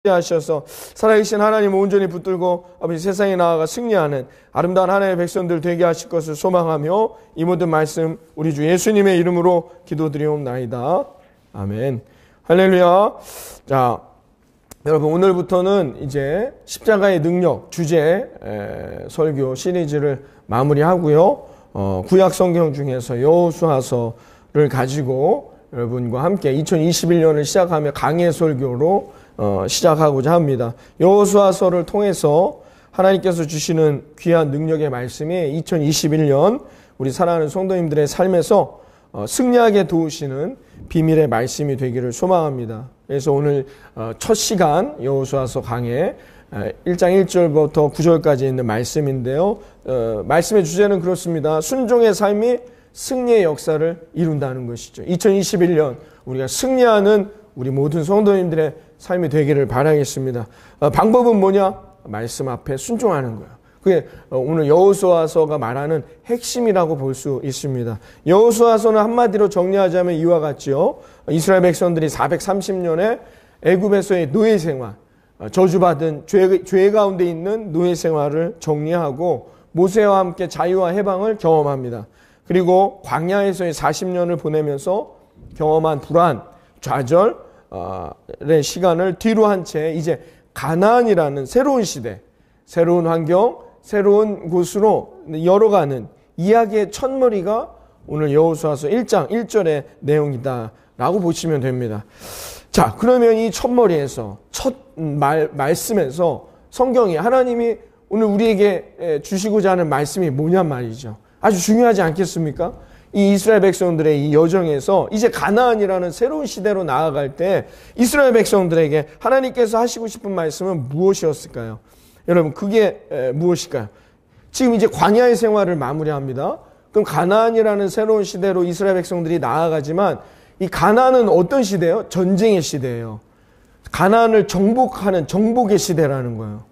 하셔서 살아계신 하나님 온전히 붙들고 아버지 세상에 나아가 승리하는 아름다운 하나님의 백성들 되게 하실 것을 소망하며 이 모든 말씀 우리 주 예수님의 이름으로 기도드리옵나이다. 아멘. 할렐루야. 자, 여러분 오늘부터는 이제 십자가의 능력 주제 설교 시리즈를 마무리하고요. 구약 성경 중에서 여호수아서를 가지고 여러분과 함께 2021년을 시작하며 강해 설교로 시작하고자 합니다. 여호수아서를 통해서 하나님께서 주시는 귀한 능력의 말씀이 2021년 우리 사랑하는 성도님들의 삶에서 승리하게 도우시는 비밀의 말씀이 되기를 소망합니다. 그래서 오늘 첫 시간 여호수아서 강해 1장 1절부터 9절까지 있는 말씀인데요. 말씀의 주제는 그렇습니다. 순종의 삶이 승리의 역사를 이룬다는 것이죠. 2021년 우리가 승리하는 우리 모든 성도님들의 삶이 되기를 바라겠습니다. 방법은 뭐냐? 말씀 앞에 순종하는 거예요. 그게 오늘 여호수아서가 말하는 핵심이라고 볼 수 있습니다. 여호수아서는 한마디로 정리하자면 이와 같지요. 이스라엘 백성들이 430년에 애굽에서의 노예 생활, 저주받은 죄 가운데 있는 노예 생활을 정리하고 모세와 함께 자유와 해방을 경험합니다. 그리고 광야에서의 40년을 보내면서 경험한 불안, 좌절의 시간을 뒤로 한 채 이제 가나안이라는 새로운 시대, 새로운 환경, 새로운 곳으로 열어가는 이야기의 첫머리가 오늘 여호수아서 1장 1절의 내용이다라고 보시면 됩니다. 자, 그러면 이 첫머리에서 첫 말씀에서 성경이 하나님이 오늘 우리에게 주시고자 하는 말씀이 뭐냔 말이죠. 아주 중요하지 않겠습니까? 이 이스라엘 백성들의 이 여정에서 이제 가나안이라는 새로운 시대로 나아갈 때 이스라엘 백성들에게 하나님께서 하시고 싶은 말씀은 무엇이었을까요? 여러분 그게 무엇일까요? 지금 이제 광야의 생활을 마무리합니다. 그럼 가나안이라는 새로운 시대로 이스라엘 백성들이 나아가지만 이 가나안은 어떤 시대예요? 전쟁의 시대예요. 가나안을 정복하는 정복의 시대라는 거예요.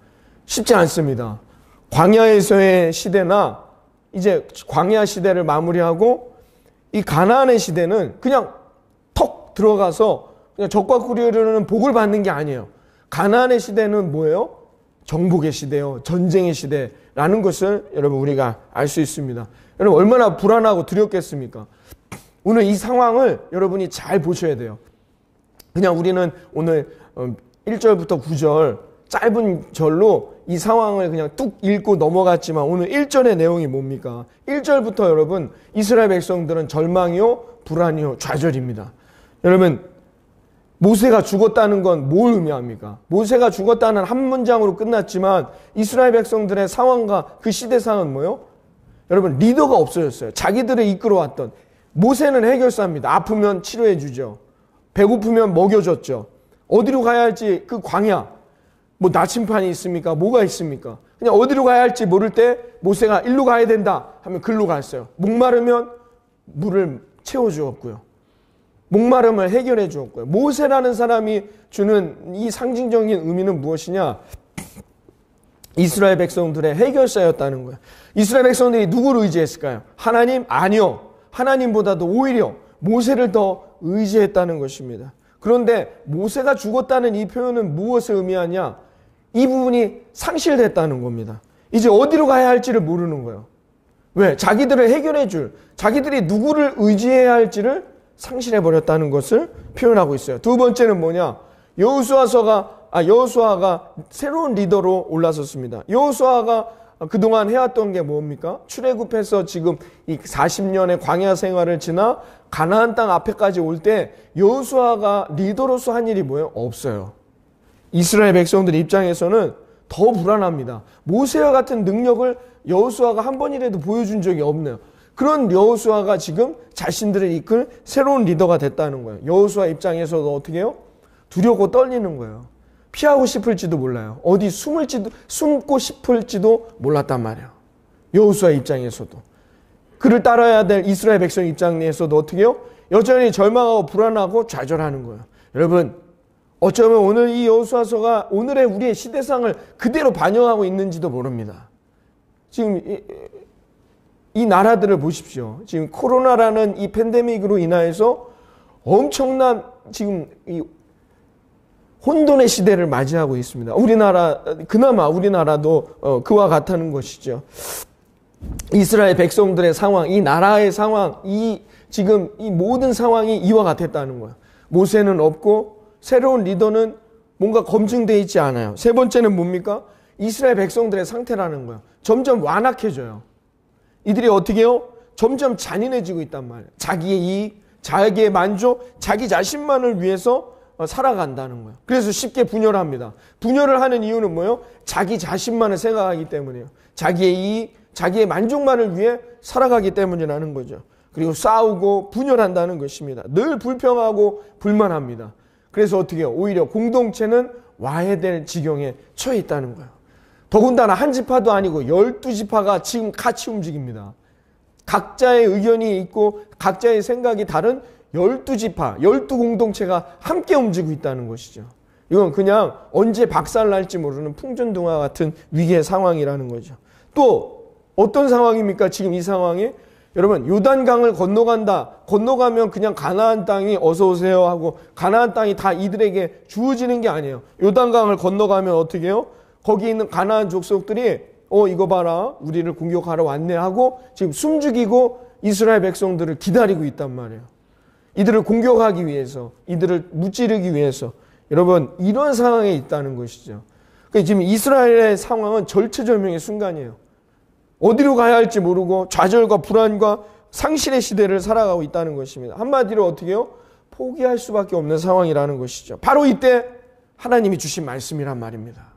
쉽지 않습니다. 광야에서의 시대나 이제 광야 시대를 마무리하고 이 가나안의 시대는 그냥 턱 들어가서 그냥 적과 꿀이르는 복을 받는 게 아니에요. 가나안의 시대는 뭐예요? 정복의 시대요. 전쟁의 시대라는 것을 여러분 우리가 알 수 있습니다. 여러분 얼마나 불안하고 두렵겠습니까? 오늘 이 상황을 여러분이 잘 보셔야 돼요. 그냥 우리는 오늘 1절부터 9절 짧은 절로 이 상황을 그냥 뚝 읽고 넘어갔지만 오늘 1절의 내용이 뭡니까? 1절부터 여러분 이스라엘 백성들은 절망이요, 불안이요, 좌절입니다. 여러분 모세가 죽었다는 건 뭘 의미합니까? 모세가 죽었다는 한 문장으로 끝났지만 이스라엘 백성들의 상황과 그 시대상은 뭐예요? 여러분 리더가 없어졌어요. 자기들을 이끌어왔던 모세는 해결사입니다. 아프면 치료해 주죠. 배고프면 먹여줬죠. 어디로 가야 할지 그 광야 뭐 나침판이 있습니까? 뭐가 있습니까? 그냥 어디로 가야 할지 모를 때 모세가 일로 가야 된다 하면 글로 갔어요. 목마르면 물을 채워주었고요. 목마름을 해결해 주었고요. 모세라는 사람이 주는 이 상징적인 의미는 무엇이냐? 이스라엘 백성들의 해결사였다는 거예요. 이스라엘 백성들이 누구를 의지했을까요? 하나님? 아니요. 하나님보다도 오히려 모세를 더 의지했다는 것입니다. 그런데 모세가 죽었다는 이 표현은 무엇을 의미하냐? 이 부분이 상실됐다는 겁니다. 이제 어디로 가야 할지를 모르는 거예요. 왜? 자기들을 해결해 줄, 자기들이 누구를 의지해야 할지를 상실해버렸다는 것을 표현하고 있어요. 두 번째는 뭐냐? 여호수아가 새로운 리더로 올라섰습니다. 여호수아가 그동안 해왔던 게 뭡니까? 출애굽해서 지금 이 40년의 광야 생활을 지나 가나안 땅 앞에까지 올 때 여호수아가 리더로서 한 일이 뭐예요? 없어요. 이스라엘 백성들 입장에서는 더 불안합니다. 모세와 같은 능력을 여호수아가 한 번이라도 보여준 적이 없네요. 그런 여호수아가 지금 자신들을 이끌 새로운 리더가 됐다는 거예요. 여호수아 입장에서도 어떻게 해요? 두렵고 떨리는 거예요. 피하고 싶을지도 몰라요. 어디 숨고 싶을지도 몰랐단 말이에요. 여호수아 입장에서도. 그를 따라야 될 이스라엘 백성 입장에서도 어떻게 해요? 여전히 절망하고 불안하고 좌절하는 거예요. 여러분 어쩌면 오늘 이 여호수아서가 오늘의 우리의 시대상을 그대로 반영하고 있는지도 모릅니다. 지금 이 나라들을 보십시오. 지금 코로나라는 이 팬데믹으로 인하여서 엄청난 지금 이 혼돈의 시대를 맞이하고 있습니다. 그나마 우리나라도 그와 같다는 것이죠. 이스라엘 백성들의 상황, 이 나라의 상황, 지금 이 모든 상황이 이와 같았다는 거예요. 모세는 없고 새로운 리더는 뭔가 검증되어 있지 않아요. 세 번째는 뭡니까? 이스라엘 백성들의 상태라는 거예요. 점점 완악해져요. 이들이 어떻게 해요? 점점 잔인해지고 있단 말이에요. 자기의 이익, 자기의 만족, 자기 자신만을 위해서 살아간다는 거예요. 그래서 쉽게 분열합니다. 분열을 하는 이유는 뭐예요? 자기 자신만을 생각하기 때문이에요. 자기의 이익, 자기의 만족만을 위해 살아가기 때문이라는 거죠. 그리고 싸우고 분열한다는 것입니다. 늘 불평하고 불만합니다. 그래서 어떻게 해요? 오히려 공동체는 와해될 지경에 처해 있다는 거예요. 더군다나 한 지파도 아니고 12지파가 지금 같이 움직입니다. 각자의 의견이 있고 각자의 생각이 다른 12지파, 12공동체가 함께 움직이고 있다는 것이죠. 이건 그냥 언제 박살날지 모르는 풍전등화 같은 위기의 상황이라는 거죠. 또 어떤 상황입니까? 지금 이 상황이 여러분 요단강을 건너가면 그냥 가나안 땅이 어서 오세요 하고 가나안 땅이 다 이들에게 주어지는 게 아니에요. 요단강을 건너가면 어떻게 해요? 거기 있는 가나안 족속들이 이거 봐라 우리를 공격하러 왔네 하고 지금 숨죽이고 이스라엘 백성들을 기다리고 있단 말이에요. 이들을 공격하기 위해서, 이들을 무찌르기 위해서. 여러분 이런 상황에 있다는 것이죠. 그러니까 지금 이스라엘의 상황은 절체절명의 순간이에요. 어디로 가야 할지 모르고 좌절과 불안과 상실의 시대를 살아가고 있다는 것입니다. 한마디로 어떻게 해요? 포기할 수밖에 없는 상황이라는 것이죠. 바로 이때 하나님이 주신 말씀이란 말입니다.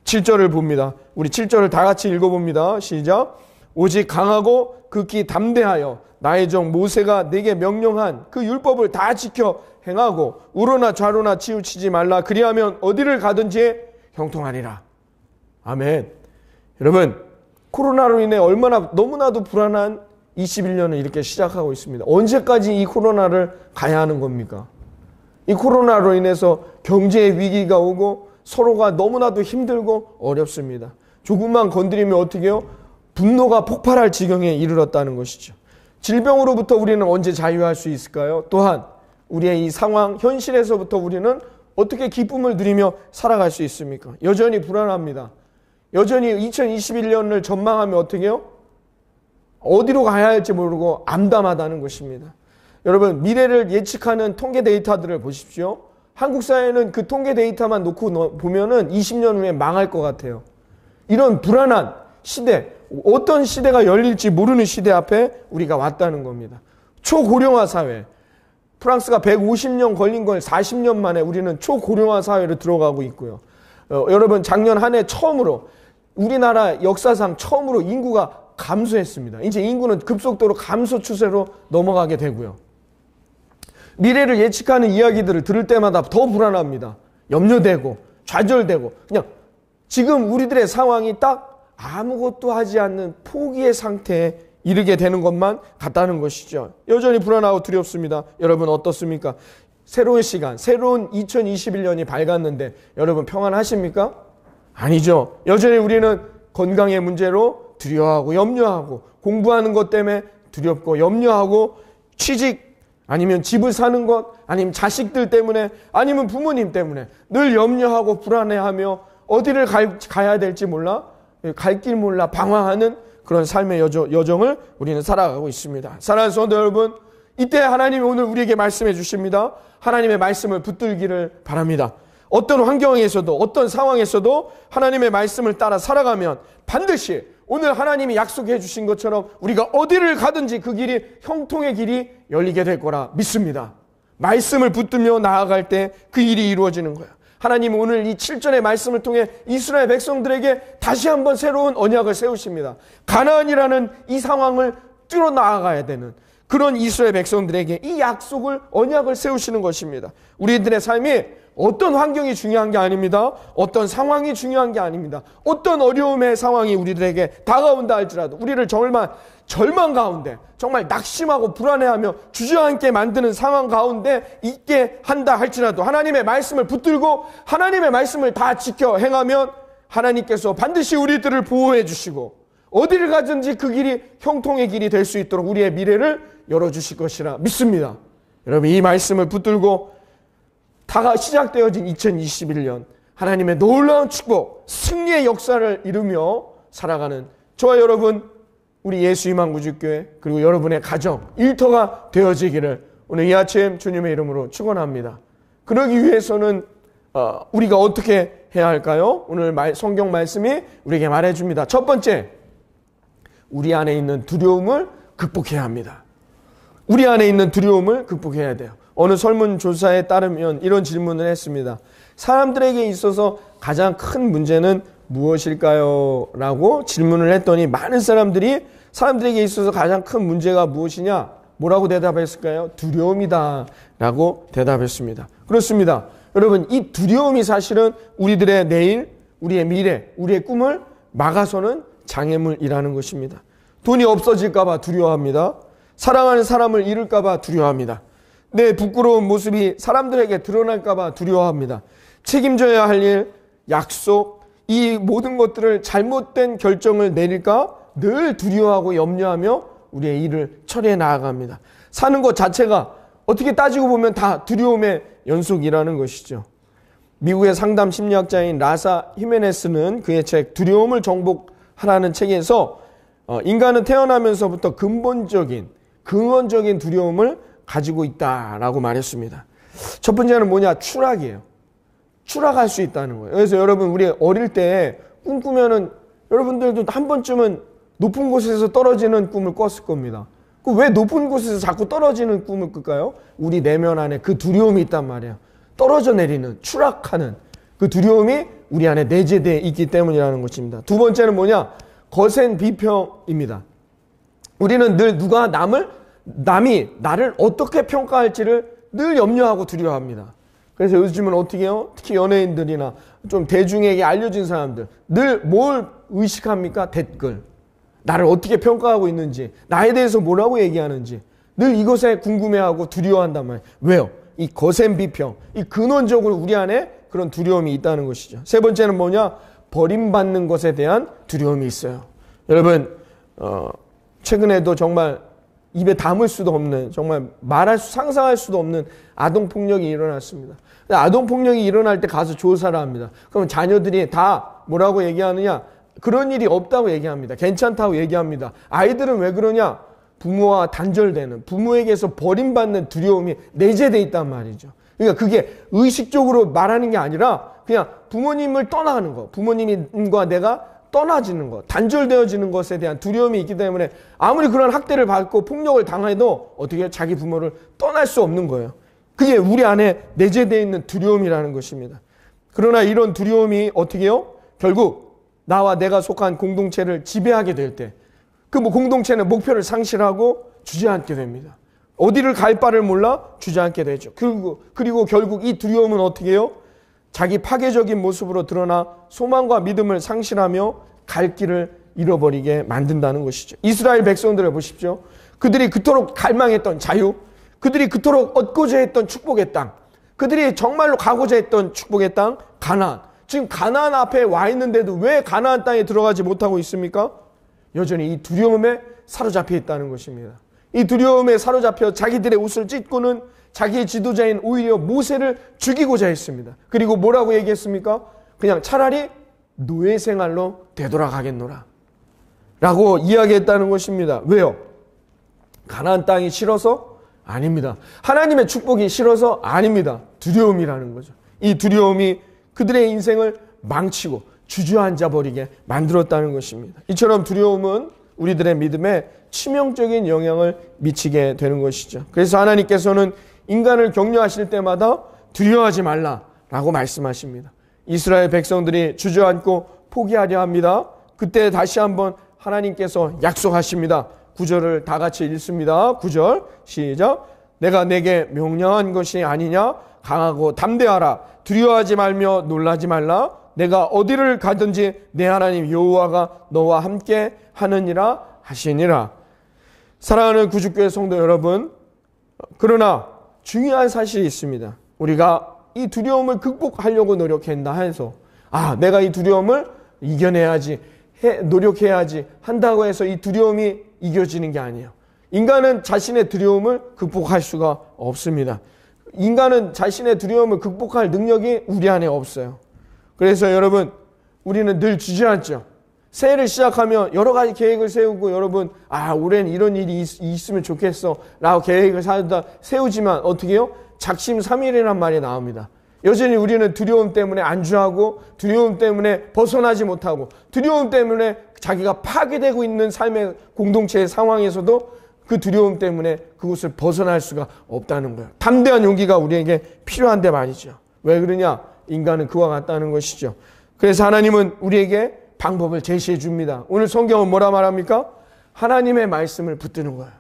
7절을 봅니다. 우리 7절을 다 같이 읽어봅니다. 시작. 오직 강하고 극히 담대하여 나의 종 모세가 내게 명령한 그 율법을 다 지켜 행하고 우로나 좌로나 치우치지 말라. 그리하면 어디를 가든지 형통하리라. 아멘. 여러분 코로나로 인해 너무나도 불안한 21년을 이렇게 시작하고 있습니다. 언제까지 이 코로나를 가야 하는 겁니까? 이 코로나로 인해서 경제의 위기가 오고 서로가 너무나도 힘들고 어렵습니다. 조금만 건드리면 어떻게 해요? 분노가 폭발할 지경에 이르렀다는 것이죠. 질병으로부터 우리는 언제 자유할 수 있을까요? 또한 우리의 이 상황, 현실에서부터 우리는 어떻게 기쁨을 누리며 살아갈 수 있습니까? 여전히 불안합니다. 여전히 2021년을 전망하면 어떻게 해요? 어디로 가야 할지 모르고 암담하다는 것입니다. 여러분 미래를 예측하는 통계 데이터들을 보십시오. 한국 사회는 그 통계 데이터만 놓고 보면은 20년 후에 망할 것 같아요. 이런 불안한 시대, 어떤 시대가 열릴지 모르는 시대 앞에 우리가 왔다는 겁니다. 초고령화 사회, 프랑스가 150년 걸린 걸 40년 만에 우리는 초고령화 사회로 들어가고 있고요. 여러분 작년 한 해 처음으로 우리나라 역사상 처음으로 인구가 감소했습니다. 이제 인구는 급속도로 감소 추세로 넘어가게 되고요. 미래를 예측하는 이야기들을 들을 때마다 더 불안합니다. 염려되고 좌절되고 그냥 지금 우리들의 상황이 딱 아무것도 하지 않는 포기의 상태에 이르게 되는 것만 같다는 것이죠. 여전히 불안하고 두렵습니다. 여러분 어떻습니까? 새로운 시간, 새로운 2021년이 밝았는데 여러분 평안하십니까? 아니죠. 여전히 우리는 건강의 문제로 두려워하고 염려하고 공부하는 것 때문에 두렵고 염려하고 취직 아니면 집을 사는 것 아니면 자식들 때문에 아니면 부모님 때문에 늘 염려하고 불안해하며 어디를 가야 될지 몰라 갈 길 몰라 방황하는 그런 삶의 여정을 우리는 살아가고 있습니다. 사랑하는 성도 여러분, 이때 하나님이 오늘 우리에게 말씀해 주십니다. 하나님의 말씀을 붙들기를 바랍니다. 어떤 환경에서도 어떤 상황에서도 하나님의 말씀을 따라 살아가면 반드시 오늘 하나님이 약속해 주신 것처럼 우리가 어디를 가든지 그 길이 형통의 길이 열리게 될 거라 믿습니다. 말씀을 붙들며 나아갈 때 그 일이 이루어지는 거예요. 하나님은 오늘 이 7절의 말씀을 통해 이스라엘 백성들에게 다시 한번 새로운 언약을 세우십니다. 가나안이라는 이 상황을 뚫어 나아가야 되는 그런 이스라엘 백성들에게 이 약속을 언약을 세우시는 것입니다. 우리들의 삶이 어떤 환경이 중요한 게 아닙니다. 어떤 상황이 중요한 게 아닙니다. 어떤 어려움의 상황이 우리들에게 다가온다 할지라도 우리를 정말 절망 가운데 정말 낙심하고 불안해하며 주저앉게 만드는 상황 가운데 있게 한다 할지라도 하나님의 말씀을 붙들고 하나님의 말씀을 다 지켜 행하면 하나님께서 반드시 우리들을 보호해 주시고 어디를 가든지 그 길이 형통의 길이 될 수 있도록 우리의 미래를 열어주실 것이라 믿습니다. 여러분 이 말씀을 붙들고 시작되어진 2021년 하나님의 놀라운 축복, 승리의 역사를 이루며 살아가는 저와 여러분, 우리 예수희망구주교회 그리고 여러분의 가정, 일터가 되어지기를 오늘 이 아침 주님의 이름으로 축원합니다. 그러기 위해서는 우리가 어떻게 해야 할까요? 오늘 성경 말씀이 우리에게 말해줍니다. 첫 번째, 우리 안에 있는 두려움을 극복해야 합니다. 우리 안에 있는 두려움을 극복해야 돼요. 어느 설문조사에 따르면 이런 질문을 했습니다. 사람들에게 있어서 가장 큰 문제는 무엇일까요? 라고 질문을 했더니 많은 사람들에게 있어서 가장 큰 문제가 무엇이냐? 뭐라고 대답했을까요? 두려움이다 라고 대답했습니다. 그렇습니다. 여러분, 이 두려움이 사실은 우리들의 내일, 우리의 미래, 우리의 꿈을 막아서는 장애물이라는 것입니다. 돈이 없어질까 봐 두려워합니다. 사랑하는 사람을 잃을까 봐 두려워합니다. 내 부끄러운 모습이 사람들에게 드러날까 봐 두려워합니다. 책임져야 할 일, 약속, 이 모든 것들을 잘못된 결정을 내릴까 늘 두려워하고 염려하며 우리의 일을 처리해 나아갑니다. 사는 것 자체가 어떻게 따지고 보면 다 두려움의 연속이라는 것이죠. 미국의 상담 심리학자인 라사 히메네스는 그의 책 두려움을 정복하라는 책에서 인간은 태어나면서부터 근원적인 두려움을 가지고 있다라고 말했습니다. 첫 번째는 뭐냐? 추락이에요. 추락할 수 있다는 거예요. 그래서 여러분, 우리 어릴 때 꿈꾸면은 여러분들도 한 번쯤은 높은 곳에서 떨어지는 꿈을 꿨을 겁니다. 왜 높은 곳에서 자꾸 떨어지는 꿈을 꿀까요? 우리 내면 안에 그 두려움이 있단 말이에요. 떨어져 내리는, 추락하는 그 두려움이 우리 안에 내재되어 있기 때문이라는 것입니다. 두 번째는 뭐냐? 거센 비평입니다. 우리는 늘 남이 나를 어떻게 평가할지를 늘 염려하고 두려워합니다. 그래서 요즘은 어떻게 해요? 특히 연예인들이나 좀 대중에게 알려진 사람들 늘 뭘 의식합니까? 댓글. 나를 어떻게 평가하고 있는지, 나에 대해서 뭐라고 얘기하는지 늘 이것에 궁금해하고 두려워한단 말이에요. 왜요? 이 거센 비평, 이 근원적으로 우리 안에 그런 두려움이 있다는 것이죠. 세 번째는 뭐냐? 버림받는 것에 대한 두려움이 있어요. 여러분, 최근에도 정말 입에 담을 수도 없는, 정말 상상할 수도 없는 아동폭력이 일어났습니다. 아동폭력이 일어날 때 가서 조사를 합니다. 그럼 자녀들이 다 뭐라고 얘기하느냐? 그런 일이 없다고 얘기합니다. 괜찮다고 얘기합니다. 아이들은 왜 그러냐? 부모와 단절되는, 부모에게서 버림받는 두려움이 내재되어 있단 말이죠. 그러니까 그게 의식적으로 말하는 게 아니라 그냥 부모님을 떠나가는 거, 부모님과 내가 떠나지는 것, 단절되어지는 것에 대한 두려움이 있기 때문에 아무리 그런 학대를 받고 폭력을 당해도 어떻게 자기 부모를 떠날 수 없는 거예요. 그게 우리 안에 내재되어 있는 두려움이라는 것입니다. 그러나 이런 두려움이 어떻게 해요? 결국 나와 내가 속한 공동체를 지배하게 될 때 그 공동체는 목표를 상실하고 주저앉게 됩니다. 어디를 갈 바를 몰라 주저앉게 되죠. 그리고 결국 이 두려움은 어떻게 해요? 자기 파괴적인 모습으로 드러나 소망과 믿음을 상실하며 갈 길을 잃어버리게 만든다는 것이죠. 이스라엘 백성들을 보십시오. 그들이 그토록 갈망했던 자유, 그들이 그토록 얻고자 했던 축복의 땅, 그들이 정말로 가고자 했던 축복의 땅, 가나안. 지금 가나안 앞에 와 있는데도 왜 가나안 땅에 들어가지 못하고 있습니까? 여전히 이 두려움에 사로잡혀 있다는 것입니다. 이 두려움에 사로잡혀 자기들의 옷을 찢고는 자기의 지도자인 오히려 모세를 죽이고자 했습니다. 그리고 뭐라고 얘기했습니까? 그냥 차라리 노예 생활로 되돌아가겠노라 라고 이야기했다는 것입니다. 왜요? 가나안 땅이 싫어서? 아닙니다. 하나님의 축복이 싫어서? 아닙니다. 두려움이라는 거죠. 이 두려움이 그들의 인생을 망치고 주저앉아 버리게 만들었다는 것입니다. 이처럼 두려움은 우리들의 믿음에 치명적인 영향을 미치게 되는 것이죠. 그래서 하나님께서는 인간을 격려하실 때마다 두려워하지 말라라고 말씀하십니다. 이스라엘 백성들이 주저앉고 포기하려 합니다. 그때 다시 한번 하나님께서 약속하십니다. 9절을 다 같이 읽습니다. 9절 시작. 내가 내게 명령한 것이 아니냐? 강하고 담대하라. 두려워하지 말며 놀라지 말라. 내가 어디를 가든지 내 하나님 여호와가 너와 함께 하느니라 하시니라. 사랑하는 구주교회 성도 여러분, 그러나 중요한 사실이 있습니다. 우리가 이 두려움을 극복하려고 노력한다 해서 내가 이 두려움을 이겨내야지, 노력해야지 한다고 해서 이 두려움이 이겨지는 게 아니에요. 인간은 자신의 두려움을 극복할 수가 없습니다. 인간은 자신의 두려움을 극복할 능력이 우리 안에 없어요. 그래서 여러분, 우리는 늘 주저앉죠. 새해를 시작하면 여러 가지 계획을 세우고, 여러분, 올해는 이런 일이 있으면 좋겠어 라고 계획을 세우지만 어떻게 해요? 작심삼일이란 말이 나옵니다. 여전히 우리는 두려움 때문에 안주하고, 두려움 때문에 벗어나지 못하고, 두려움 때문에 자기가 파괴되고 있는 삶의 공동체의 상황에서도 그 두려움 때문에 그곳을 벗어날 수가 없다는 거예요. 담대한 용기가 우리에게 필요한데 말이죠. 왜 그러냐? 인간은 그와 같다는 것이죠. 그래서 하나님은 우리에게 방법을 제시해 줍니다. 오늘 성경은 뭐라 말합니까? 하나님의 말씀을 붙드는 거예요.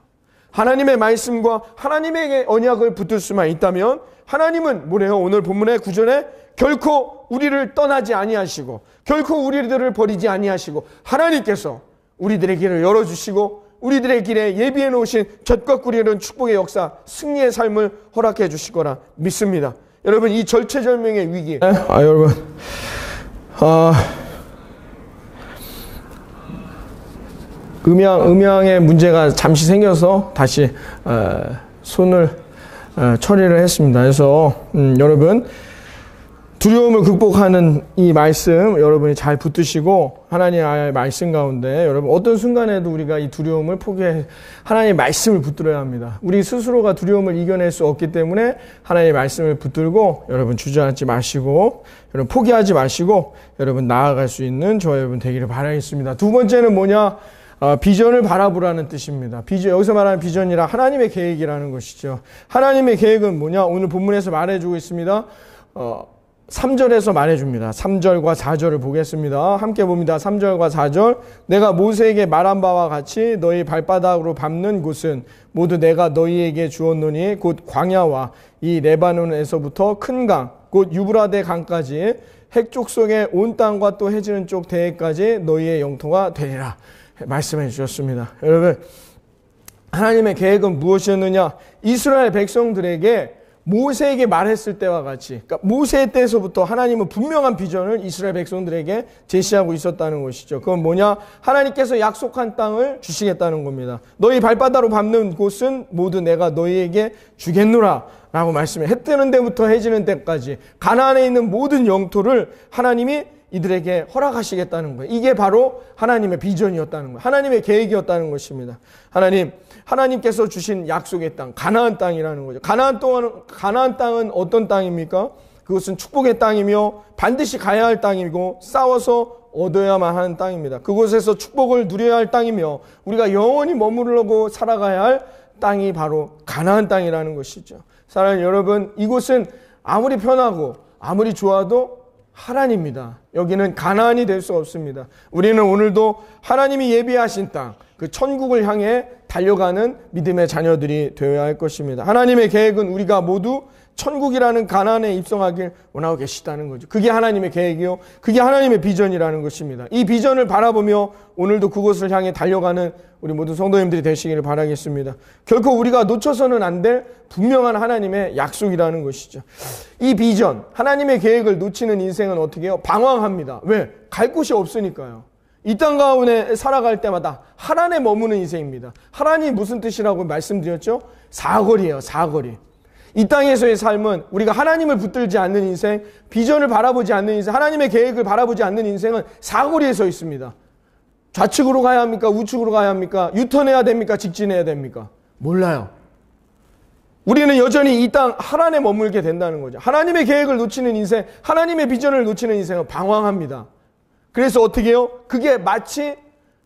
하나님의 말씀과 하나님에게 언약을 붙들 수만 있다면 하나님은 뭐래요? 오늘 본문의 9절에 결코 우리를 떠나지 아니하시고 결코 우리들을 버리지 아니하시고 하나님께서 우리들의 길을 열어주시고 우리들의 길에 예비해 놓으신 젖과 꿀이 흐르는 축복의 역사, 승리의 삶을 허락해 주실 거라 믿습니다. 여러분, 이 절체절명의 위기, 여러분, 음향의 문제가 잠시 생겨서 다시 손을 처리를 했습니다. 그래서 여러분, 두려움을 극복하는 이 말씀 여러분이 잘 붙드시고 하나님의 말씀 가운데 여러분 어떤 순간에도 우리가 이 두려움을 포기해 하나님의 말씀을 붙들어야 합니다. 우리 스스로가 두려움을 이겨낼 수 없기 때문에 하나님의 말씀을 붙들고 여러분 주저앉지 마시고 여러분 포기하지 마시고 여러분 나아갈 수 있는 저와 여러분 되기를 바라겠습니다. 두 번째는 뭐냐? 비전을 바라보라는 뜻입니다. 비전, 여기서 말하는 비전이라 하나님의 계획이라는 것이죠. 하나님의 계획은 뭐냐? 오늘 본문에서 말해주고 있습니다. 3절에서 말해줍니다. 3절과 4절을 보겠습니다. 함께 봅니다. 3절과 4절. 내가 모세에게 말한 바와 같이 너희 발바닥으로 밟는 곳은 모두 내가 너희에게 주었노니 곧 광야와 이 레바논에서부터 큰 강, 곧 유브라데 강까지 핵쪽 속의 온 땅과 또 해지는 쪽 대해까지 너희의 영토가 되리라. 말씀해 주셨습니다. 여러분, 하나님의 계획은 무엇이었느냐? 이스라엘 백성들에게 모세에게 말했을 때와 같이, 그러니까 모세 때에서부터 하나님은 분명한 비전을 이스라엘 백성들에게 제시하고 있었다는 것이죠. 그건 뭐냐? 하나님께서 약속한 땅을 주시겠다는 겁니다. 너희 발바닥으로 밟는 곳은 모두 내가 너희에게 주겠노라 라고 말씀해. 해 뜨는 데부터 해지는 데까지 가나안에 있는 모든 영토를 하나님이 이들에게 허락하시겠다는 거예요. 이게 바로 하나님의 비전이었다는 거예요. 하나님의 계획이었다는 것입니다. 하나님께서 주신 약속의 땅, 가나안 땅이라는 거죠. 가나안 땅은 어떤 땅입니까? 그것은 축복의 땅이며 반드시 가야 할 땅이고 싸워서 얻어야만 하는 땅입니다. 그곳에서 축복을 누려야 할 땅이며 우리가 영원히 머무르고 살아가야 할 땅이 바로 가나안 땅이라는 것이죠. 사랑하는 여러분, 이곳은 아무리 편하고 아무리 좋아도 하나님입니다. 여기는 가나안이 될 수 없습니다. 우리는 오늘도 하나님이 예비하신 땅, 그 천국을 향해 달려가는 믿음의 자녀들이 되어야 할 것입니다. 하나님의 계획은 우리가 모두 천국이라는 가나안에 입성하길 원하고 계시다는 거죠. 그게 하나님의 계획이요, 그게 하나님의 비전이라는 것입니다. 이 비전을 바라보며 오늘도 그곳을 향해 달려가는 우리 모든 성도님들이 되시기를 바라겠습니다. 결코 우리가 놓쳐서는 안 될 분명한 하나님의 약속이라는 것이죠. 이 비전, 하나님의 계획을 놓치는 인생은 어떻게 해요? 방황합니다. 왜? 갈 곳이 없으니까요. 이 땅 가운데 살아갈 때마다 하란에 머무는 인생입니다. 하란이 무슨 뜻이라고 말씀드렸죠? 사거리예요, 사거리. 이 땅에서의 삶은 우리가 하나님을 붙들지 않는 인생, 비전을 바라보지 않는 인생, 하나님의 계획을 바라보지 않는 인생은 사거리에 서 있습니다. 좌측으로 가야 합니까? 우측으로 가야 합니까? 유턴해야 됩니까? 직진해야 됩니까? 몰라요. 우리는 여전히 이 땅 하란에 머물게 된다는 거죠. 하나님의 계획을 놓치는 인생, 하나님의 비전을 놓치는 인생은 방황합니다. 그래서 어떻게 해요? 그게 마치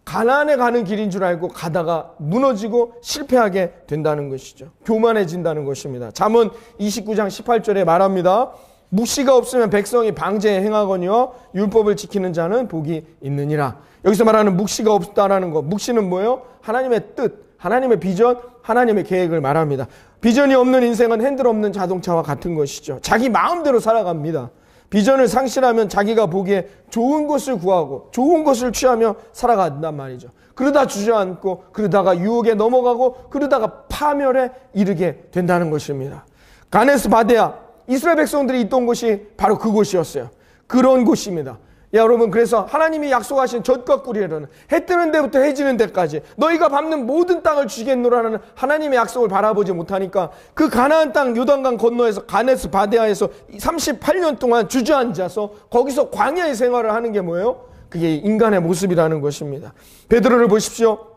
가나안에 가는 길인 줄 알고 가다가 무너지고 실패하게 된다는 것이죠. 교만해진다는 것입니다. 잠언 29장 18절에 말합니다. 묵시가 없으면 백성이 방제에 행하거니와 율법을 지키는 자는 복이 있느니라. 여기서 말하는 묵시가 없다라는 거, 묵시는 뭐예요? 하나님의 뜻, 하나님의 비전, 하나님의 계획을 말합니다. 비전이 없는 인생은 핸들 없는 자동차와 같은 것이죠. 자기 마음대로 살아갑니다. 비전을 상실하면 자기가 보기에 좋은 것을 구하고 좋은 것을 취하며 살아간단 말이죠. 그러다 주저앉고 그러다가 유혹에 넘어가고 그러다가 파멸에 이르게 된다는 것입니다. 가네스 바데아, 이스라엘 백성들이 있던 곳이 바로 그곳이었어요. 그런 곳입니다. 여러분, 그래서 하나님이 약속하신 젖과 꿀이라는 해 뜨는 데부터 해 지는 데까지 너희가 밟는 모든 땅을 주겠노라는 하나님의 약속을 바라보지 못하니까 그 가나안 땅 요단강 건너에서 가네스 바데아에서 38년 동안 주저앉아서 거기서 광야의 생활을 하는 게 뭐예요? 그게 인간의 모습이라는 것입니다. 베드로를 보십시오.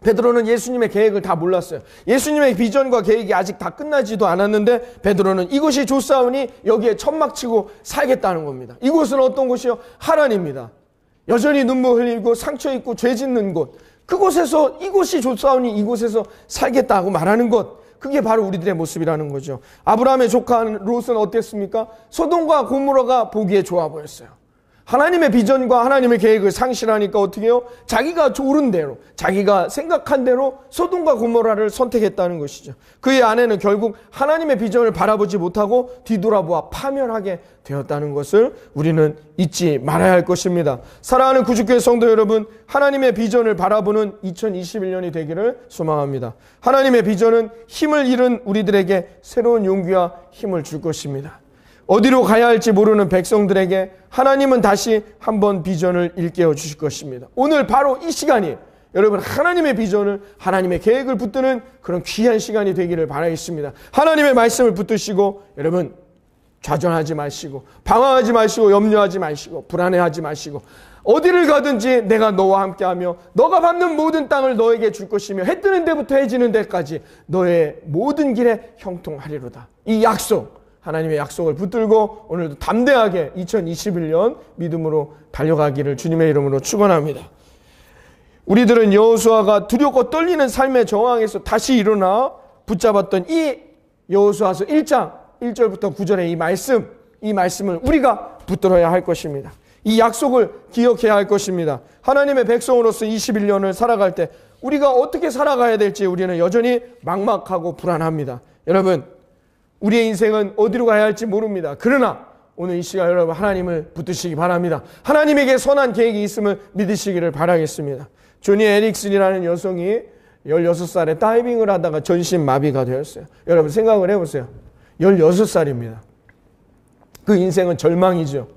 베드로는 예수님의 계획을 다 몰랐어요. 예수님의 비전과 계획이 아직 다 끝나지도 않았는데 베드로는 이곳이 좋사오니 여기에 천막치고 살겠다는 겁니다. 이곳은 어떤 곳이요? 하란입니다. 여전히 눈물 흘리고 상처 입고 죄 짓는 곳, 그곳에서 이곳이 좋사오니 이곳에서 살겠다고 말하는 것, 그게 바로 우리들의 모습이라는 거죠. 아브라함의 조카 롯은 어땠습니까? 소돔과 고모라가 보기에 좋아 보였어요. 하나님의 비전과 하나님의 계획을 상실하니까 어떻게 해요? 자기가 좋은 대로, 자기가 생각한 대로 소돔과 고모라를 선택했다는 것이죠. 그의 아내는 결국 하나님의 비전을 바라보지 못하고 뒤돌아보아 파멸하게 되었다는 것을 우리는 잊지 말아야 할 것입니다. 사랑하는 구주교회 성도 여러분, 하나님의 비전을 바라보는 2021년이 되기를 소망합니다. 하나님의 비전은 힘을 잃은 우리들에게 새로운 용기와 힘을 줄 것입니다. 어디로 가야 할지 모르는 백성들에게 하나님은 다시 한번 비전을 일깨워 주실 것입니다. 오늘 바로 이 시간이 여러분 하나님의 비전을, 하나님의 계획을 붙드는 그런 귀한 시간이 되기를 바라겠습니다. 하나님의 말씀을 붙드시고 여러분 좌절하지 마시고 방황하지 마시고 염려하지 마시고 불안해하지 마시고 어디를 가든지 내가 너와 함께하며 너가 밟는 모든 땅을 너에게 줄 것이며 해 뜨는 데부터 해 지는 데까지 너의 모든 길에 형통하리로다. 이 약속, 하나님의 약속을 붙들고 오늘도 담대하게 2021년 믿음으로 달려가기를 주님의 이름으로 축원합니다. 우리들은 여호수아가 두렵고 떨리는 삶의 정황에서 다시 일어나 붙잡았던 이 여호수아서 1장 1절부터 9절의 이 말씀을 우리가 붙들어야 할 것입니다. 이 약속을 기억해야 할 것입니다. 하나님의 백성으로서 21년을 살아갈 때 우리가 어떻게 살아가야 될지 우리는 여전히 막막하고 불안합니다. 여러분, 우리의 인생은 어디로 가야 할지 모릅니다. 그러나 오늘 이 시간 여러분 하나님을 붙드시기 바랍니다. 하나님에게 선한 계획이 있음을 믿으시기를 바라겠습니다. 조니 에릭슨이라는 여성이 16살에 다이빙을 하다가 전신마비가 되었어요. 여러분 생각을 해보세요. 16살입니다. 그 인생은 절망이죠.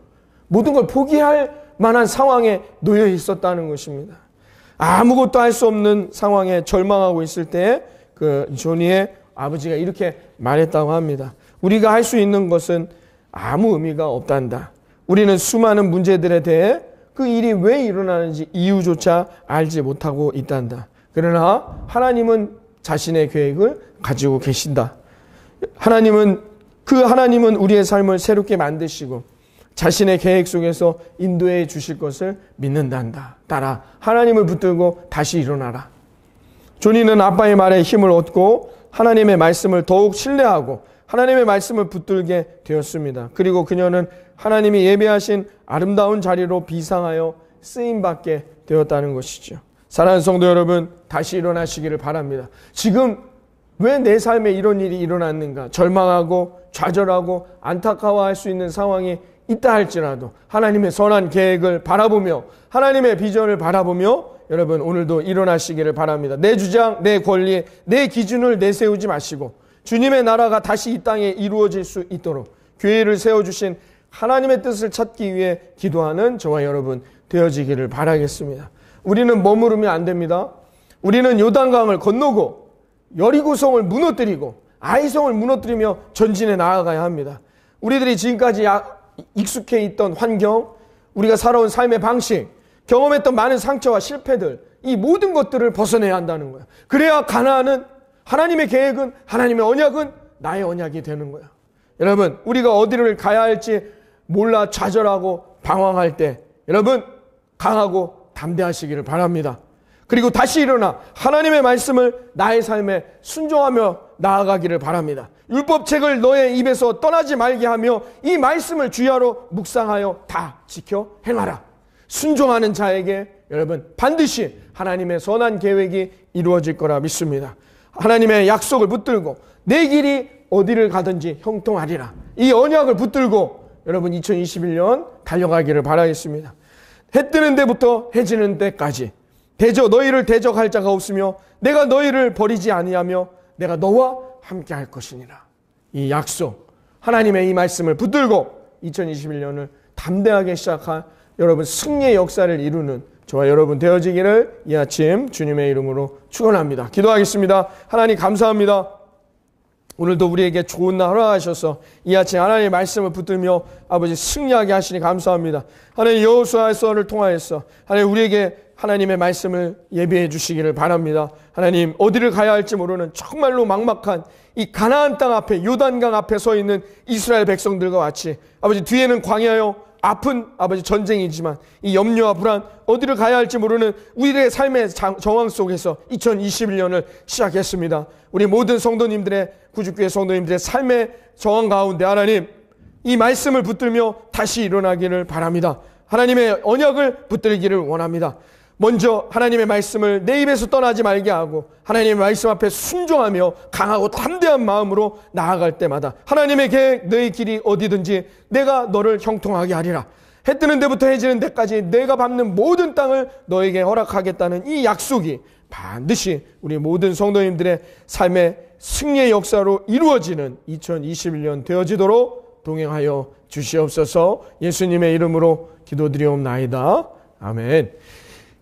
모든 걸 포기할 만한 상황에 놓여 있었다는 것입니다. 아무것도 할 수 없는 상황에 절망하고 있을 때 그 조니의 아버지가 이렇게 말했다고 합니다. 우리가 할 수 있는 것은 아무 의미가 없단다. 우리는 수많은 문제들에 대해 그 일이 왜 일어나는지 이유조차 알지 못하고 있단다. 그러나 하나님은 자신의 계획을 가지고 계신다. 하나님은 우리의 삶을 새롭게 만드시고 자신의 계획 속에서 인도해 주실 것을 믿는단다. 따라 하나님을 붙들고 다시 일어나라. 조니는 아빠의 말에 힘을 얻고 하나님의 말씀을 더욱 신뢰하고 하나님의 말씀을 붙들게 되었습니다. 그리고 그녀는 하나님이 예배하신 아름다운 자리로 비상하여 쓰임받게 되었다는 것이죠. 사랑하는 성도 여러분, 다시 일어나시기를 바랍니다. 지금 왜 내 삶에 이런 일이 일어났는가 절망하고 좌절하고 안타까워할 수 있는 상황이 있다 할지라도 하나님의 선한 계획을 바라보며 하나님의 비전을 바라보며 여러분 오늘도 일어나시기를 바랍니다. 내 주장, 내 권리, 내 기준을 내세우지 마시고 주님의 나라가 다시 이 땅에 이루어질 수 있도록 교회를 세워주신 하나님의 뜻을 찾기 위해 기도하는 저와 여러분 되어지기를 바라겠습니다. 우리는 머무르면 안 됩니다. 우리는 요단강을 건너고 여리고성을 무너뜨리고 아이성을 무너뜨리며 전진해 나아가야 합니다. 우리들이 지금까지 익숙해 있던 환경, 우리가 살아온 삶의 방식, 경험했던 많은 상처와 실패들, 이 모든 것들을 벗어내야 한다는 거예요. 그래야 가나안은, 하나님의 계획은, 하나님의 언약은 나의 언약이 되는 거예요. 여러분, 우리가 어디를 가야 할지 몰라 좌절하고 방황할 때 여러분 강하고 담대하시기를 바랍니다. 그리고 다시 일어나 하나님의 말씀을 나의 삶에 순종하며 나아가기를 바랍니다. 율법책을 너의 입에서 떠나지 말게 하며 이 말씀을 주야로 묵상하여 다 지켜 행하라. 순종하는 자에게 여러분 반드시 하나님의 선한 계획이 이루어질 거라 믿습니다. 하나님의 약속을 붙들고 내 길이 어디를 가든지 형통하리라. 이 언약을 붙들고 여러분 2021년 달려가기를 바라겠습니다. 해 뜨는 데부터 해 지는 데까지 너희를 대적할 자가 없으며 내가 너희를 버리지 아니하며 내가 너와 함께 할 것이니라. 이 약속, 하나님의 이 말씀을 붙들고 2021년을 담대하게 시작할 여러분 승리의 역사를 이루는 저와 여러분 되어지기를 이 아침 주님의 이름으로 축원합니다. 기도하겠습니다. 하나님 감사합니다. 오늘도 우리에게 좋은 날 허락하셔서 이 아침 하나님의 말씀을 붙들며 아버지 승리하게 하시니 감사합니다. 하나님 여호수아서를 통하여서 하나님 우리에게 하나님의 말씀을 예비해 주시기를 바랍니다. 하나님 어디를 가야 할지 모르는 정말로 막막한 이 가나안 땅 앞에 요단강 앞에 서 있는 이스라엘 백성들과 같이 아버지 뒤에는 광야요 아픈 아버지 전쟁이지만 이 염려와 불안 어디를 가야 할지 모르는 우리의 삶의 정황 속에서 2021년을 시작했습니다. 우리 모든 성도님들의 구주교회 성도님들의 삶의 정황 가운데 하나님 이 말씀을 붙들며 다시 일어나기를 바랍니다. 하나님의 언약을 붙들기를 원합니다. 먼저 하나님의 말씀을 내 입에서 떠나지 말게 하고 하나님의 말씀 앞에 순종하며 강하고 담대한 마음으로 나아갈 때마다 하나님의 계획 너의 길이 어디든지 내가 너를 형통하게 하리라. 해 뜨는 데부터 해 지는 데까지 내가 밟는 모든 땅을 너에게 허락하겠다는 이 약속이 반드시 우리 모든 성도님들의 삶의 승리의 역사로 이루어지는 2021년 되어지도록 동행하여 주시옵소서. 예수님의 이름으로 기도드리옵나이다. 아멘.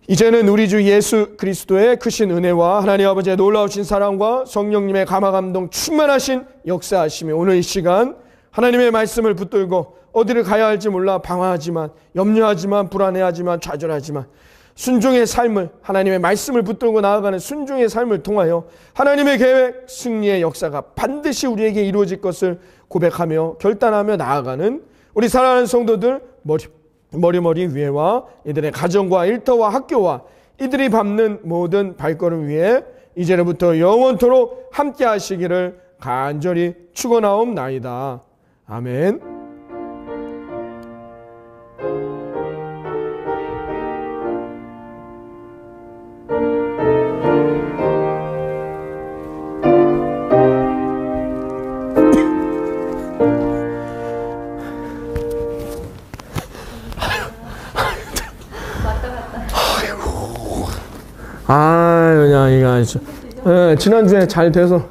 이제는 우리 주 예수 그리스도의 크신 은혜와 하나님 아버지의 놀라우신 사랑과 성령님의 감화감동 충만하신 역사하심이 오늘 이 시간 하나님의 말씀을 붙들고 어디를 가야 할지 몰라 방황하지만 염려하지만 불안해하지만 좌절하지만 순종의 삶을 하나님의 말씀을 붙들고 나아가는 순종의 삶을 통하여 하나님의 계획 승리의 역사가 반드시 우리에게 이루어질 것을 고백하며 결단하며 나아가는 우리 사랑하는 성도들 머리머리 위에와 이들의 가정과 일터와 학교와 이들이 밟는 모든 발걸음 위에 이제부터 영원토록 함께 하시기를 간절히 축원하옵나이다. 아멘. 그냥 이거 지난주에 잘 돼서